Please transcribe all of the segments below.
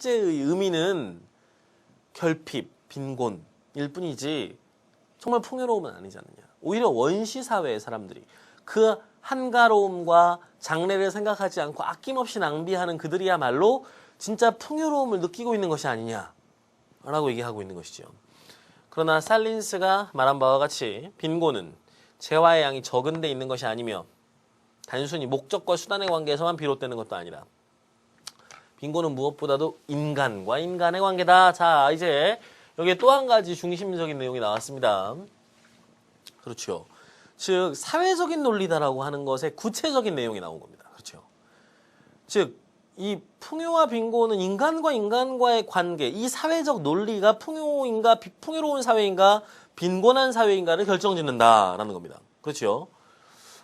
실제의 의미는 결핍, 빈곤일 뿐이지 정말 풍요로움은 아니지 않느냐. 오히려 원시 사회의 사람들이 그 한가로움과 장래를 생각하지 않고 아낌없이 낭비하는 그들이야말로 진짜 풍요로움을 느끼고 있는 것이 아니냐라고 얘기하고 있는 것이죠. 그러나 살린스가 말한 바와 같이 빈곤은 재화의 양이 적은 데 있는 것이 아니며 단순히 목적과 수단의 관계에서만 비롯되는 것도 아니라 빈곤은 무엇보다도 인간과 인간의 관계다. 자, 이제 여기에 또 한 가지 중심적인 내용이 나왔습니다. 그렇죠. 즉 사회적인 논리다라고 하는 것의 구체적인 내용이 나온 겁니다. 그렇죠. 즉 이 풍요와 빈곤은 인간과 인간과의 관계, 이 사회적 논리가 풍요인가 풍요로운 사회인가 빈곤한 사회인가를 결정짓는다라는 겁니다. 그렇죠.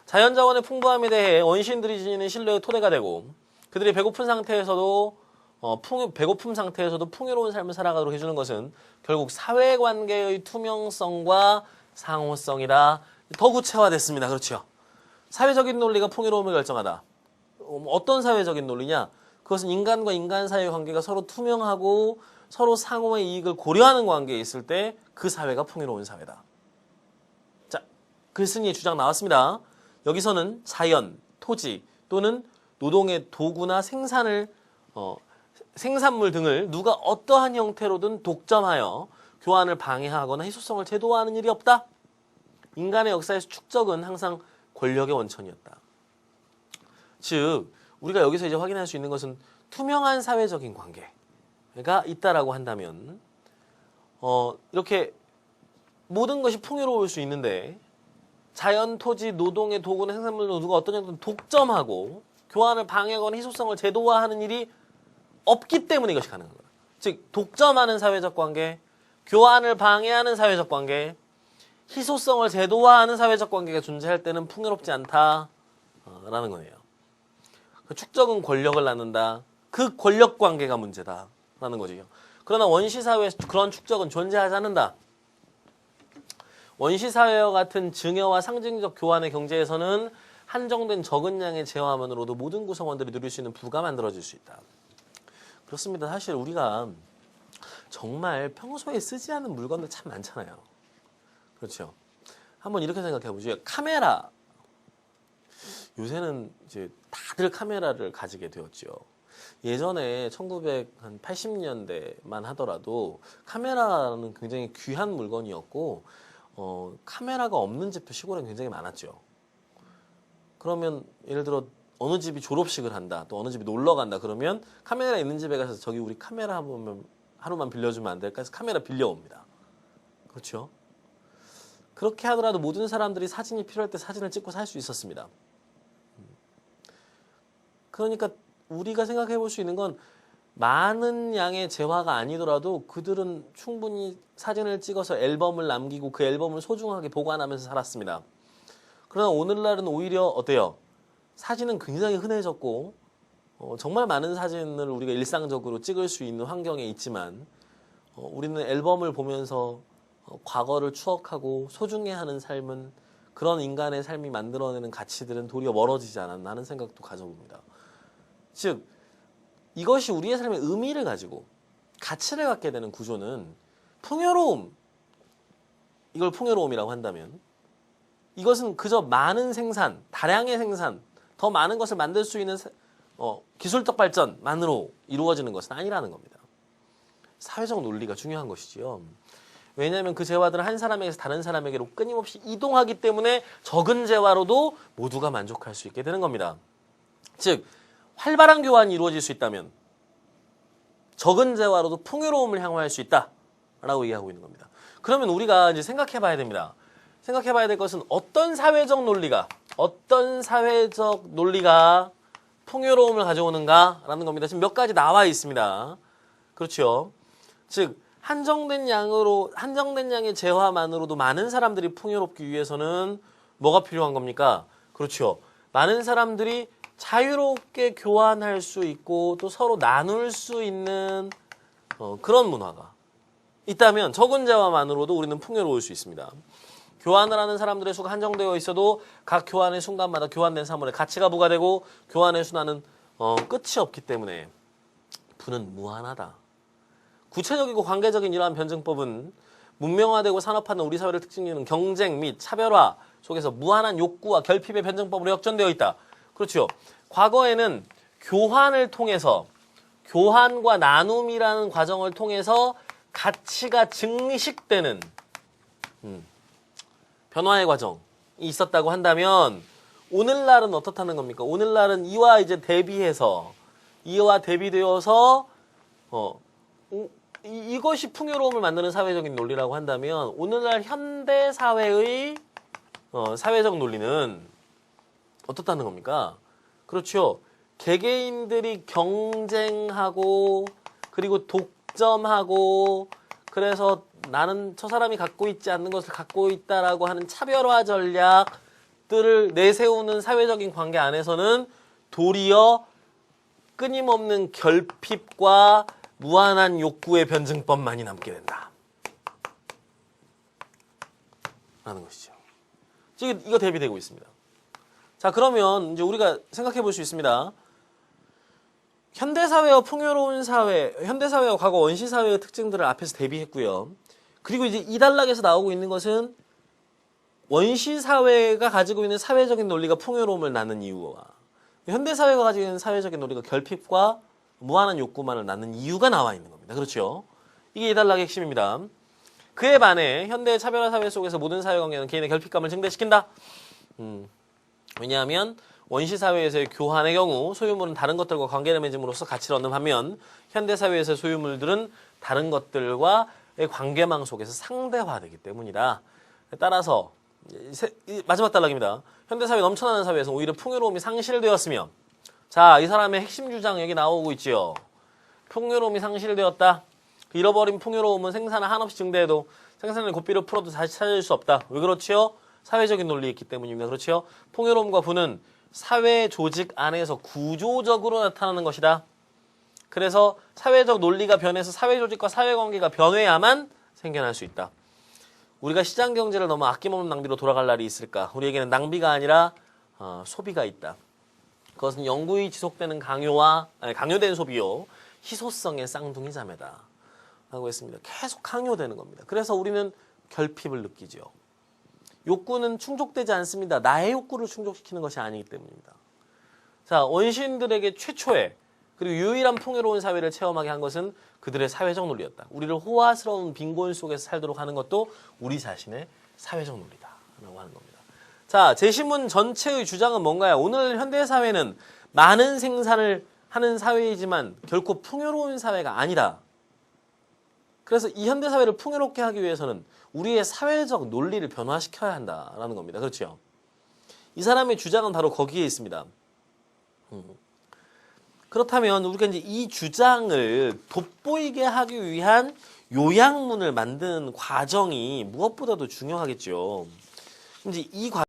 자연자원의 풍부함에 대해 원시인들이 지니는 신뢰의 토대가 되고 그들이 배고픈 상태에서도 배고픔 상태에서도 풍요로운 삶을 살아가도록 해주는 것은 결국 사회관계의 투명성과 상호성이다. 더 구체화됐습니다. 그렇죠. 사회적인 논리가 풍요로움을 결정하다. 어떤 사회적인 논리냐? 그것은 인간과 인간 사이의 관계가 서로 투명하고 서로 상호의 이익을 고려하는 관계에 있을 때 그 사회가 풍요로운 사회다. 자, 글쓴이의 주장 나왔습니다. 여기서는 자연, 토지 또는 노동의 도구나 생산물 등을 누가 어떠한 형태로든 독점하여 교환을 방해하거나 희소성을 제도화하는 일이 없다. 인간의 역사에서 축적은 항상 권력의 원천이었다. 즉 우리가 여기서 이제 확인할 수 있는 것은 투명한 사회적인 관계가 있다라고 한다면 이렇게 모든 것이 풍요로울 수 있는데 자연, 토지, 노동의 도구나 생산물을 누가 어떤 형태로 독점하고 교환을 방해하거나 희소성을 제도화하는 일이 없기 때문에 이것이 가능한 거예요. 즉 독점하는 사회적 관계, 교환을 방해하는 사회적 관계, 희소성을 제도화하는 사회적 관계가 존재할 때는 풍요롭지 않다라는 거예요. 축적은 권력을 낳는다. 그 권력 관계가 문제다라는 거죠. 그러나 원시사회에서 그런 축적은 존재하지 않는다. 원시사회와 같은 증여와 상징적 교환의 경제에서는 한정된 적은 양의 재화만으로도 모든 구성원들이 누릴 수 있는 부가 만들어질 수 있다. 그렇습니다. 사실 우리가 정말 평소에 쓰지 않는 물건들 참 많잖아요. 그렇죠. 한번 이렇게 생각해 보죠. 카메라. 요새는 이제 다들 카메라를 가지게 되었죠. 예전에 1980년대만 하더라도 카메라는 굉장히 귀한 물건이었고 카메라가 없는 집도 시골에 굉장히 많았죠. 그러면 예를 들어 어느 집이 졸업식을 한다, 또 어느 집이 놀러 간다 그러면 카메라 있는 집에 가서 저기 우리 카메라 하루만 빌려주면 안 될까 해서 카메라 빌려옵니다. 그렇죠? 그렇게 하더라도 모든 사람들이 사진이 필요할 때 사진을 찍고 살 수 있었습니다. 그러니까 우리가 생각해 볼 수 있는 건 많은 양의 재화가 아니더라도 그들은 충분히 사진을 찍어서 앨범을 남기고 그 앨범을 소중하게 보관하면서 살았습니다. 그러나 오늘날은 오히려 어때요? 사진은 굉장히 흔해졌고 정말 많은 사진을 우리가 일상적으로 찍을 수 있는 환경에 있지만 우리는 앨범을 보면서 과거를 추억하고 소중해하는 삶은 그런 인간의 삶이 만들어내는 가치들은 도리어 멀어지지 않았나 하는 생각도 가져봅니다. 즉 이것이 우리의 삶의 의미를 가지고 가치를 갖게 되는 구조는 풍요로움, 이걸 풍요로움이라고 한다면 이것은 그저 많은 생산, 다량의 생산, 더 많은 것을 만들 수 있는 기술적 발전만으로 이루어지는 것은 아니라는 겁니다. 사회적 논리가 중요한 것이지요. 왜냐하면 그 재화들은 한 사람에게서 다른 사람에게로 끊임없이 이동하기 때문에 적은 재화로도 모두가 만족할 수 있게 되는 겁니다. 즉 활발한 교환이 이루어질 수 있다면 적은 재화로도 풍요로움을 향유할 수 있다라고 얘기하고 있는 겁니다. 그러면 우리가 이제 생각해 봐야 됩니다. 생각해 봐야 될 것은 어떤 사회적 논리가 풍요로움을 가져오는가라는 겁니다. 지금 몇 가지 나와 있습니다. 그렇죠. 즉 한정된 양의 재화만으로도 많은 사람들이 풍요롭기 위해서는 뭐가 필요한 겁니까? 그렇죠. 많은 사람들이 자유롭게 교환할 수 있고 또 서로 나눌 수 있는 그런 문화가 있다면 적은 재화만으로도 우리는 풍요로울 수 있습니다. 교환을 하는 사람들의 수가 한정되어 있어도 각 교환의 순간마다 교환된 사물에 가치가 부과되고 교환의 순환은 끝이 없기 때문에 부는 무한하다. 구체적이고 관계적인 이러한 변증법은 문명화되고 산업화된 우리 사회를 특징짓는 경쟁 및 차별화 속에서 무한한 욕구와 결핍의 변증법으로 역전되어 있다. 그렇죠. 과거에는 교환을 통해서 교환과 나눔이라는 과정을 통해서 가치가 증식되는 변화의 과정이 있었다고 한다면 오늘날은 어떻다는 겁니까? 오늘날은 이와 이제 대비해서 이와 대비되어서 이것이 풍요로움을 만드는 사회적인 논리라고 한다면 오늘날 현대 사회의 사회적 논리는 어떻다는 겁니까? 그렇죠. 개개인들이 경쟁하고 그리고 독점하고 그래서 나는 저 사람이 갖고 있지 않는 것을 갖고 있다라고 하는 차별화 전략들을 내세우는 사회적인 관계 안에서는 도리어 끊임없는 결핍과 무한한 욕구의 변증법만이 남게 된다. 라는 것이죠. 지금 이거 대비되고 있습니다. 자, 그러면 이제 우리가 생각해 볼 수 있습니다. 현대사회와 풍요로운 사회, 현대사회와 과거 원시사회의 특징들을 앞에서 대비했고요. 그리고 이제 이 단락에서 나오고 있는 것은 원시사회가 가지고 있는 사회적인 논리가 풍요로움을 낳는 이유와 현대사회가 가지고 있는 사회적인 논리가 결핍과 무한한 욕구만을 낳는 이유가 나와 있는 겁니다. 그렇죠? 이게 이 단락의 핵심입니다. 그에 반해 현대의 차별화 사회 속에서 모든 사회관계는 개인의 결핍감을 증대시킨다. 왜냐하면 원시사회에서의 교환의 경우 소유물은 다른 것들과 관계를 맺음으로써 가치를 얻는 반면 현대사회에서의 소유물들은 다른 것들과의 관계망 속에서 상대화되기 때문이다. 따라서 마지막 단락입니다. 현대사회 넘쳐나는 사회에서 오히려 풍요로움이 상실되었으며 자, 이 사람의 핵심 주장 여기 나오고 있지요. 풍요로움이 상실되었다. 잃어버린 풍요로움은 생산을 한없이 증대해도 생산을 고삐로 풀어도 다시 찾을 수 없다. 왜 그렇지요? 사회적인 논리에 있기 때문입니다. 그렇지요? 풍요로움과 부는 사회 조직 안에서 구조적으로 나타나는 것이다. 그래서 사회적 논리가 변해서 사회 조직과 사회관계가 변해야만 생겨날 수 있다. 우리가 시장 경제를 너무 아낌없는 낭비로 돌아갈 날이 있을까? 우리에게는 낭비가 아니라 소비가 있다. 그것은 영구히 지속되는 강요된 소비요. 희소성의 쌍둥이 자매다. 라고 했습니다. 계속 강요되는 겁니다. 그래서 우리는 결핍을 느끼죠. 욕구는 충족되지 않습니다. 나의 욕구를 충족시키는 것이 아니기 때문입니다. 자, 원시인들에게 최초의 그리고 유일한 풍요로운 사회를 체험하게 한 것은 그들의 사회적 논리였다. 우리를 호화스러운 빈곤 속에서 살도록 하는 것도 우리 자신의 사회적 논리다. 라고 하는 겁니다. 자, 제시문 전체의 주장은 뭔가요? 오늘 현대사회는 많은 생산을 하는 사회이지만 결코 풍요로운 사회가 아니다. 그래서 이 현대사회를 풍요롭게 하기 위해서는 우리의 사회적 논리를 변화시켜야 한다라는 겁니다. 그렇죠? 이 사람의 주장은 바로 거기에 있습니다. 그렇다면 우리가 이제 이 주장을 돋보이게 하기 위한 요약문을 만드는 과정이 무엇보다도 중요하겠죠. 이제 이